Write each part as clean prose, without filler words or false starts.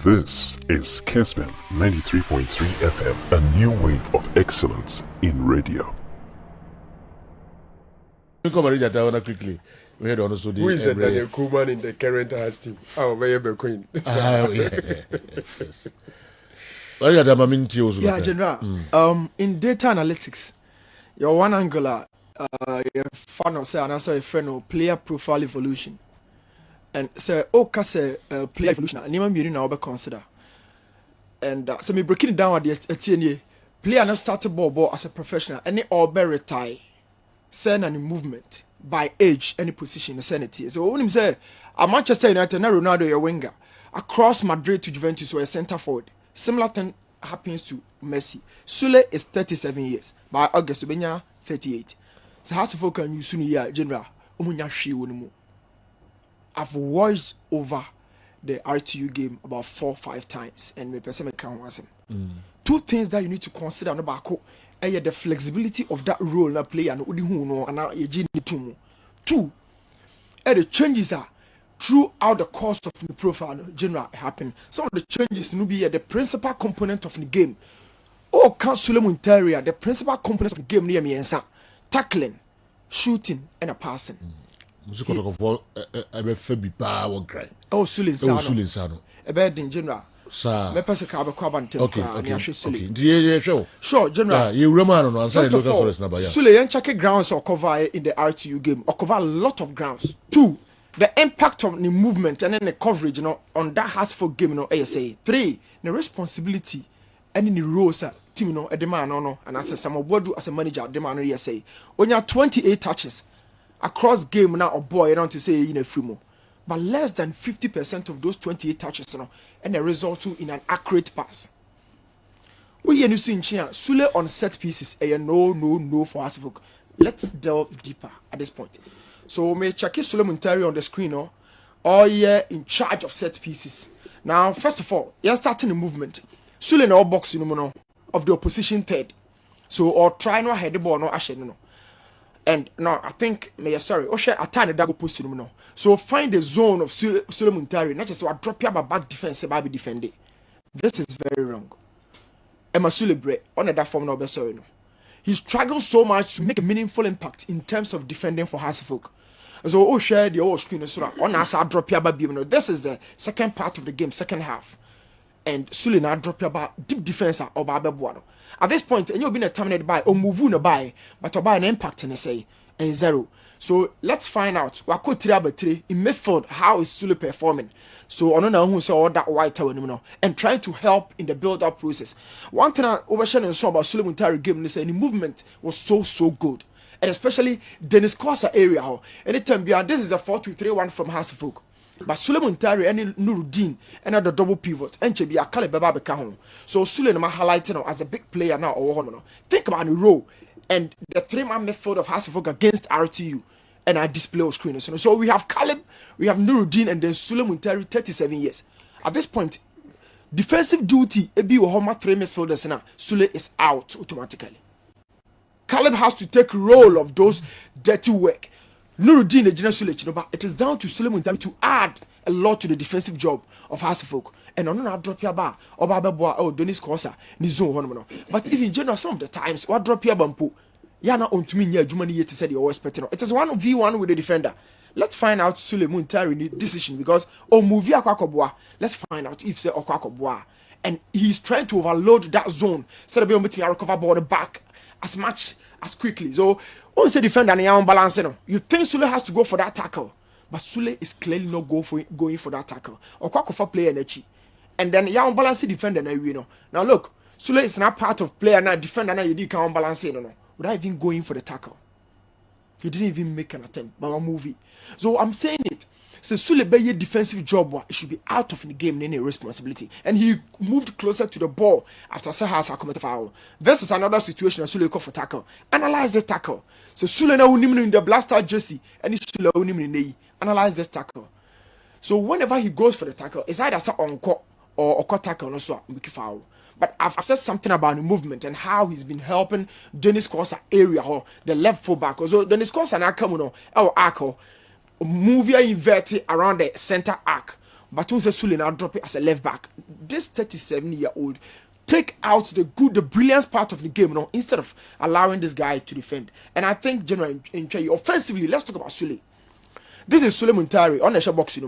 This is Kessben 93.3 FM, a new wave of excellence in radio. Come and quickly. We had also the. Who is the Daniel Koeman in the current house team? Oh, very queen. Yes. Yeah, General. In data analytics, your one angular, your fan of say, and also a friend of player profile evolution. And say, say player evolution, and even you now be consider. And so me breaking it down at the TNA, player not started ball as a professional, any or be retire, send any movement by age, any position, the sanity. So when him say, at Manchester United, now Ronaldo your winger, across Madrid to Juventus or a centre forward. Similar thing happens to Messi. Sule is 37 years, by August to Benya 38. So how to focus on you soon year general? I've watched over the RTU game about 4 or 5 times, and my person can't watch him. Two things that you need to consider about the flexibility of that role na player and two, the changes are throughout the course of the profile general happen. Some of the changes will be the principal component of the game. Oh, Sule Muntari, the principal component of the game near me tackling, shooting, and a passing. Oh, Sule Insano. A bed in general. Sir, me person ka be kwa bantem okay. Sure, general. You remember no answer First of all, Sule yen check grounds or cover in the RTU game or cover a lot of grounds. Two, the impact of the movement and then the coverage, on that Hartford game, ASA. 3, the responsibility and in the roles team, a demand and as a some what as a manager, demand ASA. When you have 28 touches across game now, or boy, to say in a free mo. But less than 50% of those 28 touches, and the result in an accurate pass. We are seeing Sule on set pieces, no for us. Let's delve deeper at this point. So may check Sule Muntari on the screen, or in charge of set pieces. Now, first of all, you're starting the movement. Sule no box of the opposition third. So or try no head the ball no ashe no. And now I think I turn the double post no. So find the zone of Sule Muntari, not just what drop your back defense by be defending. This is very wrong. Emma Sule Bre on that form no be sorry no. He struggles so much to make a meaningful impact in terms of defending for Hasselfolk. So share the whole screen so on as I drop your baby. This is the second part of the game, second half. And Sule now drop your deep defense or Babuano. At this point, and you've been terminated by or move on by, but by an impact in say and 0. So let's find out what could 3 in midfield how is Sule performing. So on who saw that white tower and trying to help in the build-up process. One thing I oversharing saw about Sule Muntari game is the movement was so good. And especially Dennis Kosa area. Anytime beyond this is the 4-2-3-1 from Hasselfolk. But Sule Muntari and Nuruddin and the double pivot and be a caliber home. So Sule no highlighting as a big player now or think about the role and the 3-man midfield of Hasselfolk against RTU and our display of screen. So we have Caleb, we have Nuruddin, and then Sule Muntari 37 years. At this point, defensive duty ebi wo homa 3 midfielders now Sule is out automatically. Caleb has to take role of those dirty work. Nuruddin Sule, but it is down to Sule Muntari to add a lot to the defensive job of Hasselfolk. And on not drop your bar or Baba Dennis Kosa, Nizo. But even general, some of the times, what drop your bampo, Yana on to me near Jumani yet said you're always petting. It is 1v1 with the defender. Let's find out Sule Muntari decision because movie Akwakoboa. Let's find out if say Okwakoboa. And he's trying to overload that zone. So that be able to recover ball back as much as quickly. So once the defender and you're balancing, you think Sule has to go for that tackle. But Sule is clearly not going for that tackle. Okwakofa player Nechi. And then you're balancing defender now. Now look, Sule is not part of player now, defender now you can't balance it. Without even going for the tackle. He didn't even make an attempt. But a movie. So I'm saying it. So Sule be defensive job, it should be out of the game, any responsibility. And he moved closer to the ball after Sahas committed foul. This is another situation Sule called for tackle. Analyze the tackle. So Sule now in the blaster jersey and he Sule in the analyze this tackle. So whenever he goes for the tackle, it's either on court or tackle or so make foul. But I've said something about the movement and how he's been helping Dennis Kosa area or the left fullback. So Dennis Kosa now come on our arc movie inverted around the center arc. but once Sule now drop it as a left back. This 37-year-old take out the brilliance part of the game, instead of allowing this guy to defend. And I think generally offensively, let's talk about Sule. This is Sule Muntari on the shot box,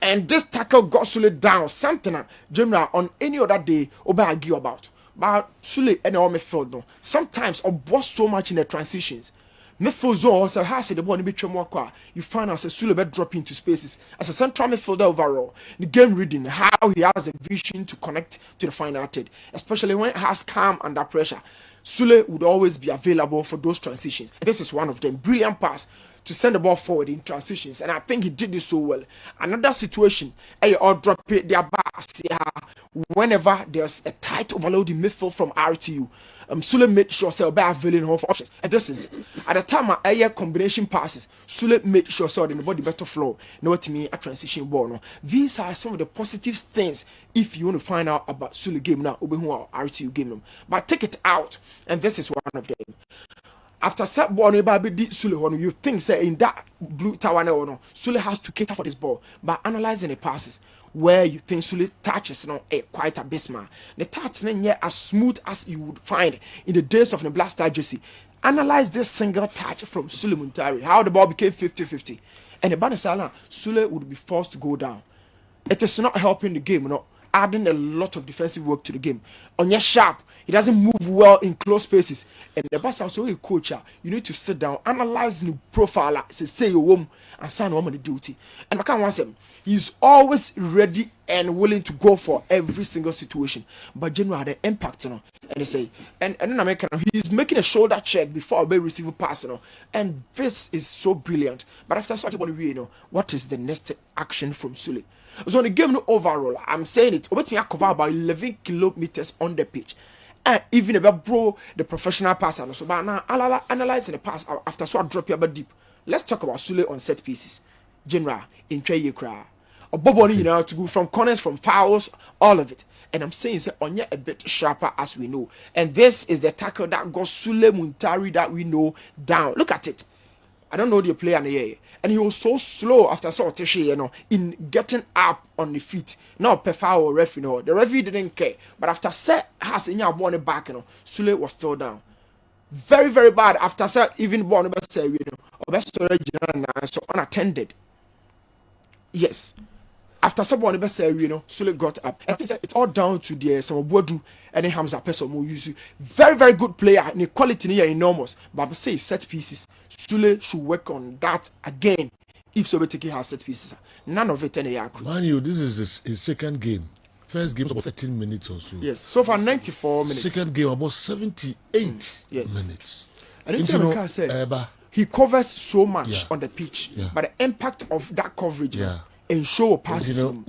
and this tackle got Sule down. Something general on any other day, Oba argue about. But Sule and all midfield, no. Sometimes boss so much in the transitions. Midfield zone, so has the ball in between more. You find out Sule be drop into spaces as a central midfielder overall. The game reading, how he has a vision to connect to the final third, especially when it has calm under pressure. Sule would always be available for those transitions. This is one of them. Brilliant pass to send the ball forward in transitions, and I think he did this so well. Another situation, or drop it their bars, whenever there's a tight overload in midfield from RTU. Sule made sure so by availing home for options, and this is it. At the time combination passes, Sule made sure so the body better flow. Know what I mean? A transition ball. No? These are some of the positive things if you want to find out about Sule game now, RTU game. But take it out, and this is one of them. After set ball, Sule, you think say in that blue tower now, Sule has to cater for this ball by analyzing the passes where you think Sule touches quite abysmal. The touch as smooth as you would find in the days of the Black Star jersey. Analyze this single touch from Sule Muntari, how the ball became 50-50. And the Banisala, Sule would be forced to go down. It is not helping the game, adding a lot of defensive work to the game. On your sharp, he doesn't move well in close spaces. And the boss also a coach, you need to sit down, analyze the profile, say your home, and sign on the duty. And I can't want him. He's always ready and willing to go for every single situation. But generally, the impact, and they say, and then he's making a shoulder check before a receiver pass, and this is so brilliant. But after such a what is the next action from Sule? So the game overall, I'm saying it, we cover about 11 kilometers on the pitch. And even about the professional passer. So but now analyzing the pass after so I drop your deep. Let's talk about Sule on set pieces. General, in Trey Kra. Or Boboni, to go from corners, from fouls, all of it. And I'm saying it's on a bit sharper as we know. And this is the tackle that got Sule Muntari that we know down. Look at it. I don't know the player in the air. And he was so slow after sort of in getting up on the feet. Now Pefa or referee, the referee didn't care. But after set has in your body back, Sule was still down. Very, very bad after set even born or best so unattended. Yes. After someone the best Sule got up. And I think it's all down to the some Bodu and then Hamza person who use very, very good player and the quality near enormous. But I'm saying set pieces. Sule should work on that again if Sobetiki has set pieces. None of it any accurate. Man, you this is his second game. First game was about 13 minutes or so. Yes, so far 94 minutes. Second game about 78 minutes. And it's he covers so much on the pitch, but the impact of that coverage ensure passes him.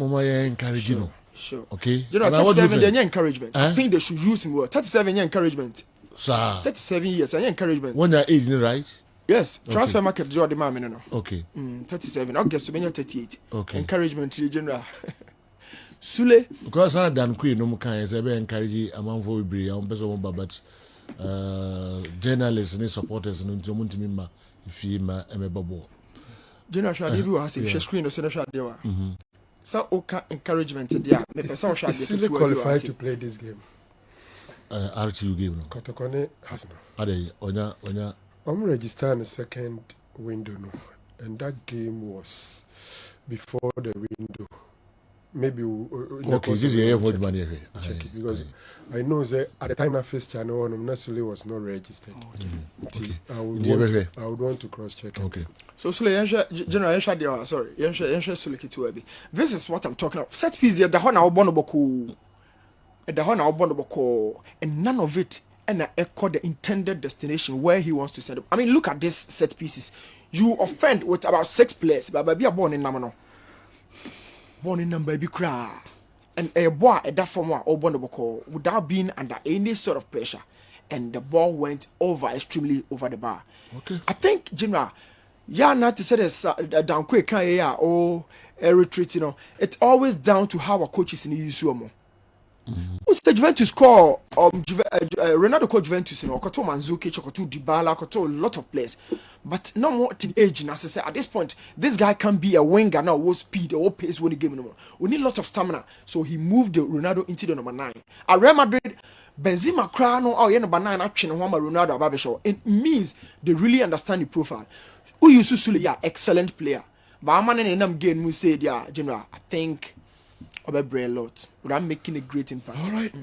Sure. Okay. 37 year encouragement. I think they should use him well. 37 year encouragement. Sir. 37 years and encouragement. When you're age, right? Yes. Transfer market draw the man no. Okay. 37. August to be 38. Okay. Encouragement to the general. Sule. Because I done queen no can say be encourage among for be am person but journalists and supporters no nti omuntimi ma ifima emebabo. General Shadi bi has a screen no say Shadi wa. So okay encouragement there. Me person Shadi Sule qualified to play this game. RTU game no. Kotokone has no. Ade onya I'm registered in the second window no, and that game was before the window. Maybe okay, this is a what money check it because I know that at the time I first channel one Sule was not registered. Okay. I would want to cross check it. Okay. So Sule general sorry Sule kitu. This is what I'm talking about. Set piece the ho na obono boko. The ho na obono boko and none of it and echo the intended destination where he wants to send up. I mean look at this set pieces. You offend with about 6 players but be born in Namano. Born in number be cry and a boy at that form or ball without being under any sort of pressure, and the ball went extremely over the bar. Okay, I think General, not to say this down quick or a retreat. It's always down to how our coaches in the use. Who's the Juventus score? Ronaldo called Juventus, Koto Manzukic, Koto Dybala, Koto a lot of players. But no more age necessary. At this point, this guy can be a winger now, with speed or pace when the game no more. We need a lot of stamina. So he moved Ronaldo into the number 9. At Real Madrid, Benzema Crano, number 9 action and Ronaldo Babeshaw. It means they really understand the profile. Who you Sule, yeah, excellent player. But I'm in them game we said, yeah, General, I think about a lot, but I'm making a great impact. All right.